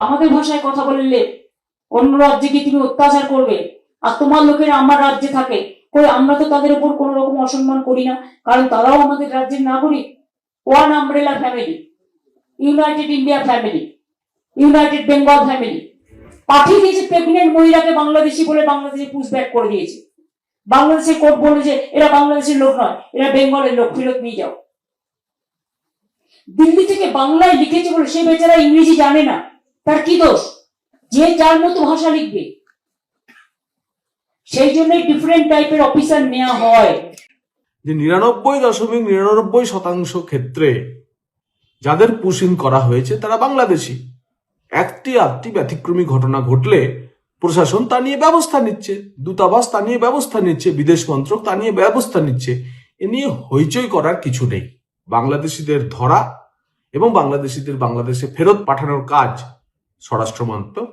আমাদের ভাষায় কথা বললে অন্য রাজ্যে কি তুমি অত্যাচার করবে, আর তোমার লোকেরা আমার রাজ্যে থাকে, কই আমরা তো তাদের উপর কোন রকম অসম্মান করি না, কারণ তারাও আমাদের রাজ্যের নাগরিক। One umbrella family, United India family, United Bengal family. পাঠিয়ে দিয়েছে প্রেগনেন্ট মহিলাকে বাংলাদেশি বলে, বাংলাদেশে পুশব্যাক করে দিয়েছে। বাংলাদেশের কোর্ট বলে যে এরা বাংলাদেশের লোক নয়, এরা বেঙ্গলের লোক, ফেরত নিয়ে যাও। দিল্লি থেকে বাংলায় লিখেছে বলে সে বেচারা ইংরেজি জানে না, তার কি দোষ? যে যার মতো ভাষা লিখবে, সেই জন্য ডিফারেন্ট টাইপের অফিসার নেওয়া হয়। যে 99.99% ক্ষেত্রে যাদের পুশিং করা হয়েছে তারা বাংলাদেশি। একটি আধটি ব্যতিক্রমী ঘটনা ঘটলে প্রশাসন তা নিয়ে ব্যবস্থা নিচ্ছে, দূতাবাস তা নিয়ে ব্যবস্থা নিচ্ছে, বিদেশ মন্ত্রক তা নিয়ে ব্যবস্থা নিচ্ছে। এ নিয়ে হইচই করার কিছু নেই। বাংলাদেশিদের ধরা এবং বাংলাদেশিদের বাংলাদেশে ফেরত পাঠানোর কাজ স্বরাষ্ট্র মন্ত্রক